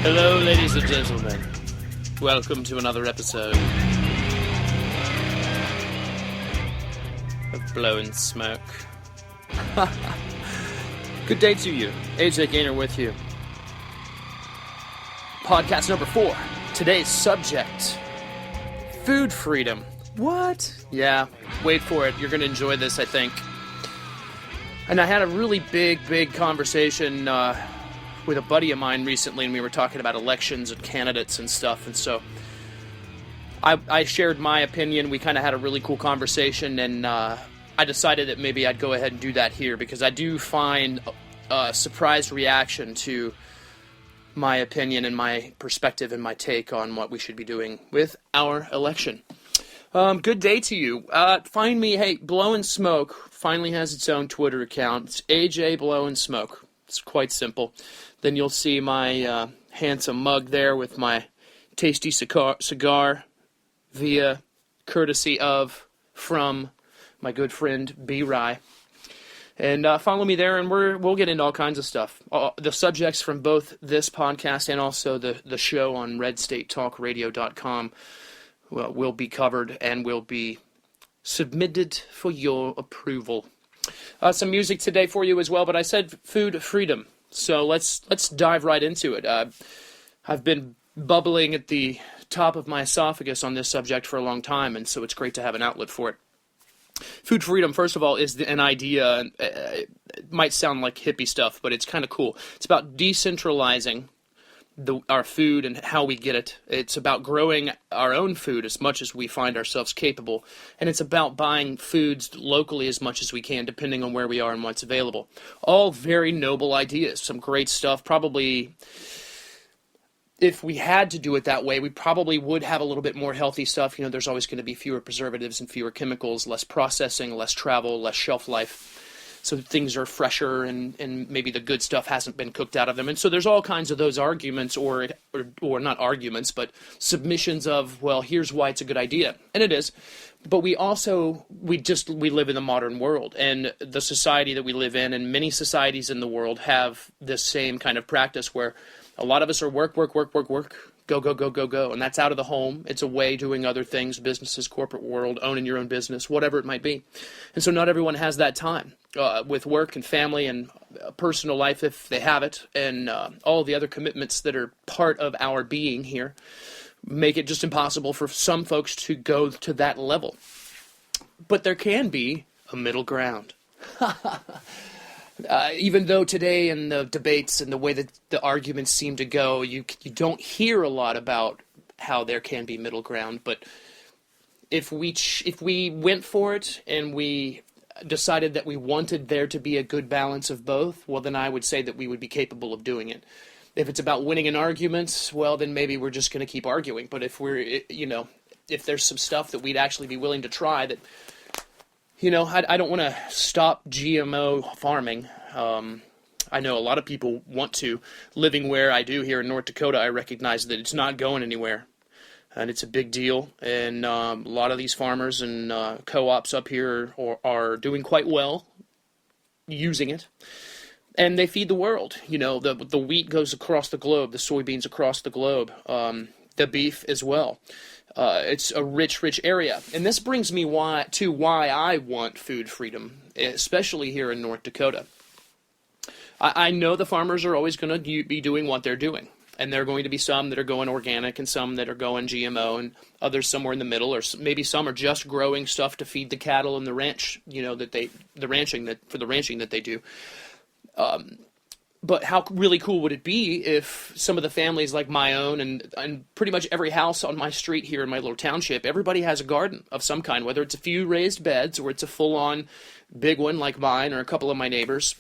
Hello, ladies and gentlemen. Welcome to another episode of Blowin Smoke. Good day to you. AJ Gaynor with you. Podcast number 4. Today's subject: food freedom. What? Yeah, wait for it. You're going to enjoy this, I think. And I had a really big conversation with a buddy of mine recently, and we were talking about elections and candidates and stuff, and so I shared my opinion. We kind of had a really cool conversation, and I decided that maybe I'd go ahead and do that here, because I do find a surprised reaction to my opinion and my perspective and my take on what we should be doing with our election. Good day to you. Find me, hey, Blowin Smoke finally has its own Twitter account. It's AJ Blowin Smoke. It's quite simple. Then you'll see my handsome mug there with my tasty cigar via courtesy of from my good friend B. Rye. And follow me there, and we'll get into all kinds of stuff. The subjects from both this podcast and also the show on redstatetalkradio.com will be covered and will be submitted for your approval. Some music today for you as well, but I said food freedom. So let's dive right into it. I've been bubbling at the top of my esophagus on this subject for a long time, and so it's great to have an outlet for it. Food freedom, first of all, is an idea. It might sound like hippie stuff, but it's kind of cool. It's about decentralizing our food and how we get it. It's about growing our own food as much as we find ourselves capable. And it's about buying foods locally as much as we can, depending on where we are and what's available. All very noble ideas. Some great stuff. Probably, if we had to do it that way, we probably would have a little bit more healthy stuff. You know, there's always going to be fewer preservatives and fewer chemicals, less processing, less travel, less shelf life. So things are fresher, and maybe the good stuff hasn't been cooked out of them. And so there's all kinds of those arguments, or not arguments, but submissions of, well, here's why it's a good idea. And it is. But we live in the modern world, and the society that we live in, and many societies in the world have this same kind of practice where a lot of us are work, go, and that's out of the home. It's away doing other things, businesses, corporate world, owning your own business, whatever it might be. And so not everyone has that time with work and family and personal life, if they have it, and all the other commitments that are part of our being here make it just impossible for some folks to go to that level. But there can be a middle ground. Even though today in the debates and the way that the arguments seem to go, you don't hear a lot about how there can be middle ground. But if we went for it and we decided that we wanted there to be a good balance of both, well, then I would say that we would be capable of doing it. If it's about winning an argument, well, then maybe we're just going to keep arguing. But if if there's some stuff that we'd actually be willing to try that, I don't want to stop GMO farming. I know a lot of people want to. Living where I do here in North Dakota, I recognize that it's not going anywhere. And it's a big deal. And a lot of these farmers and co-ops up here are doing quite well using it. And they feed the world. The wheat goes across the globe, the soybeans across the globe, the beef as well. It's a rich area. And this brings me to why I want food freedom, especially here in North Dakota. I know the farmers are always going to be doing what they're doing. And there are going to be some that are going organic and some that are going GMO and others somewhere in the middle, or maybe some are just growing stuff to feed the cattle and the ranch, for the ranching that they do. But how really cool would it be if some of the families like my own and pretty much every house on my street here in my little township, everybody has a garden of some kind, whether it's a few raised beds or it's a full-on big one like mine or a couple of my neighbors.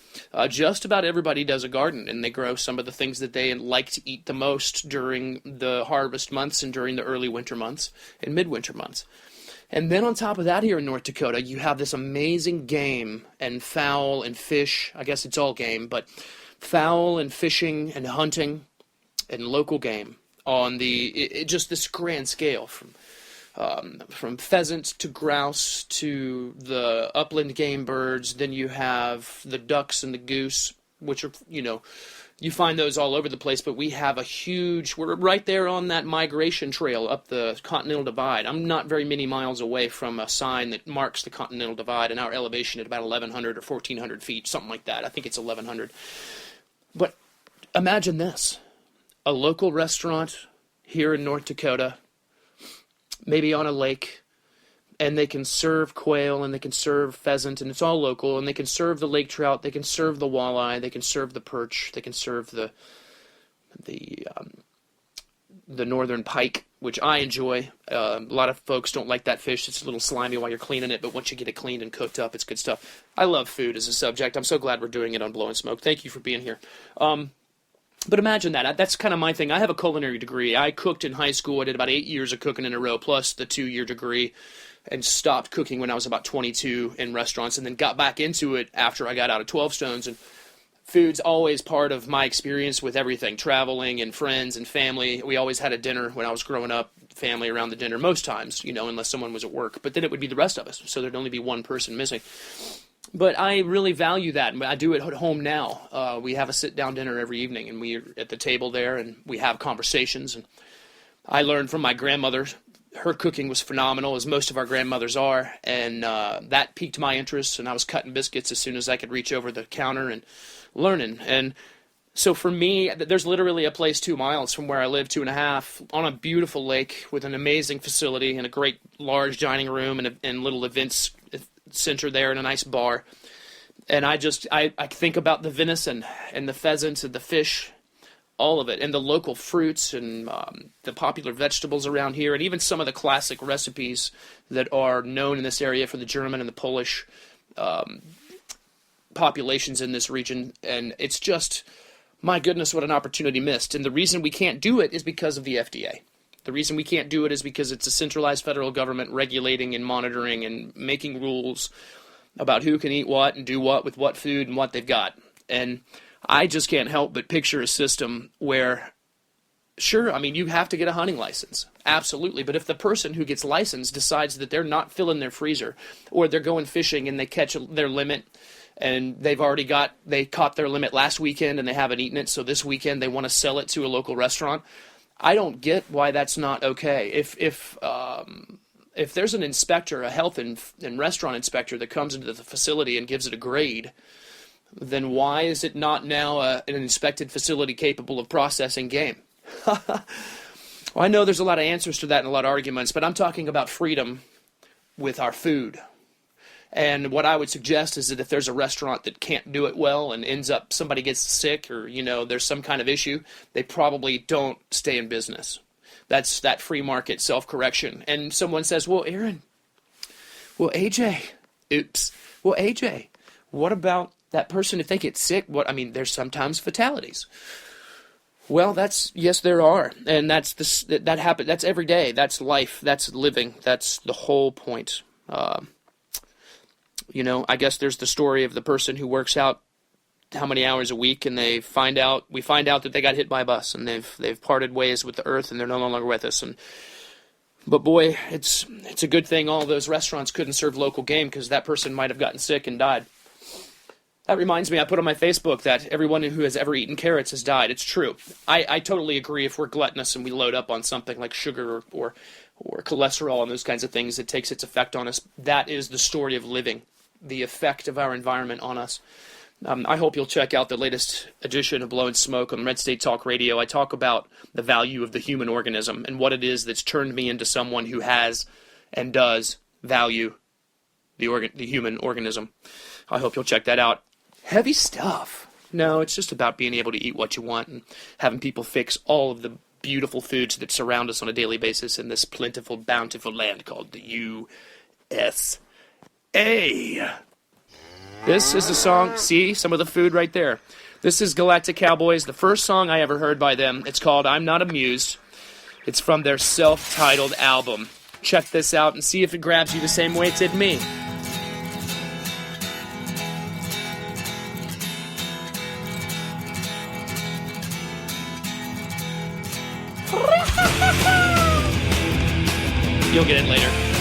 Just about everybody does a garden, and they grow some of the things that they like to eat the most during the harvest months and during the early winter months and midwinter months. And then on top of that here in North Dakota, you have this amazing game and fowl and fish. I guess it's all game, but fowl and fishing and hunting and local game on just this grand scale from pheasant to grouse to the upland game birds. Then you have the ducks and the goose, which are, You find those all over the place, but we're right there on that migration trail up the Continental Divide. I'm not very many miles away from a sign that marks the Continental Divide and our elevation at about 1,100 or 1,400 feet, something like that. I think it's 1,100. But imagine this. A local restaurant here in North Dakota, maybe on a lake, and they can serve quail and they can serve pheasant, and it's all local, and they can serve the lake trout, they can serve the walleye, they can serve the perch, they can serve the northern pike, which I enjoy. A lot of folks don't like that fish. It's a little slimy while you're cleaning it, but once you get it cleaned and cooked up, it's good stuff. I love food as a subject. I'm so glad we're doing it on Blowin Smoke. Thank you for being here. But imagine that. That's kind of my thing. I have a culinary degree. I cooked in high school. I did about 8 years of cooking in a row, plus the 2-year degree, and stopped cooking when I was about 22 in restaurants, and then got back into it after I got out of 12 Stones. And food's always part of my experience with everything, traveling and friends and family. We always had a dinner when I was growing up, family around the dinner most times, unless someone was at work. But then it would be the rest of us, so there'd only be one person missing. But I really value that, and I do it at home now. We have a sit-down dinner every evening, and we're at the table there, and we have conversations. And I learned from my grandmother. Her cooking was phenomenal, as most of our grandmothers are, and that piqued my interest, and I was cutting biscuits as soon as I could reach over the counter and learning. And so for me, there's literally a place 2 miles from where I live, 2.5, on a beautiful lake with an amazing facility and a great large dining room and little events center there and a nice bar. And I think about the venison and the pheasants and the fish, all of it, and the local fruits and the popular vegetables around here, and even some of the classic recipes that are known in this area for the German and the Polish populations in this region. And it's just, my goodness, what an opportunity missed. And the reason we can't do it is because of the FDA. The reason we can't do it is because it's a centralized federal government regulating and monitoring and making rules about who can eat what and do what with what food and what they've got. And I just can't help but picture a system where, sure, I mean, you have to get a hunting license. Absolutely. But if the person who gets licensed decides that they're not filling their freezer, or they're going fishing and they catch their limit, and they caught their limit last weekend and they haven't eaten it, so this weekend they want to sell it to a local restaurant, I don't get why that's not okay. If there's an inspector, a health and restaurant inspector that comes into the facility and gives it a grade, then why is it not now an inspected facility capable of processing game? Well, I know there's a lot of answers to that and a lot of arguments, but I'm talking about freedom with our food. And what I would suggest is that if there's a restaurant that can't do it well and ends up somebody gets sick or, there's some kind of issue, they probably don't stay in business. That's that free market self-correction. And someone says, well, Aaron, AJ, what about that person if they get sick? There's sometimes fatalities. Well, yes, there are. And that happens. That's every day. That's life. That's living. That's the whole point. I guess there's the story of the person who works out how many hours a week, and we find out that they got hit by a bus, and they've parted ways with the earth, and they're no longer with us. But boy, it's a good thing all those restaurants couldn't serve local game, because that person might have gotten sick and died. That reminds me, I put on my Facebook that everyone who has ever eaten carrots has died. It's true. I totally agree. If we're gluttonous and we load up on something like sugar or cholesterol and those kinds of things, it takes its effect on us. That is the story of living, the effect of our environment on us. I hope you'll check out the latest edition of Blowin Smoke on Red State Talk Radio. I talk about the value of the human organism and what it is that's turned me into someone who has and does value the human organism. I hope you'll check that out. Heavy stuff. No, it's just about being able to eat what you want and having people fix all of the beautiful foods that surround us on a daily basis in this plentiful, bountiful land called the USA. This is the song, see, some of the food right there. This is Galactic Cowboys, the first song I ever heard by them. It's called I'm Not Amused. It's from their self-titled album. Check this out and see if it grabs you the same way it did me. You'll get it later.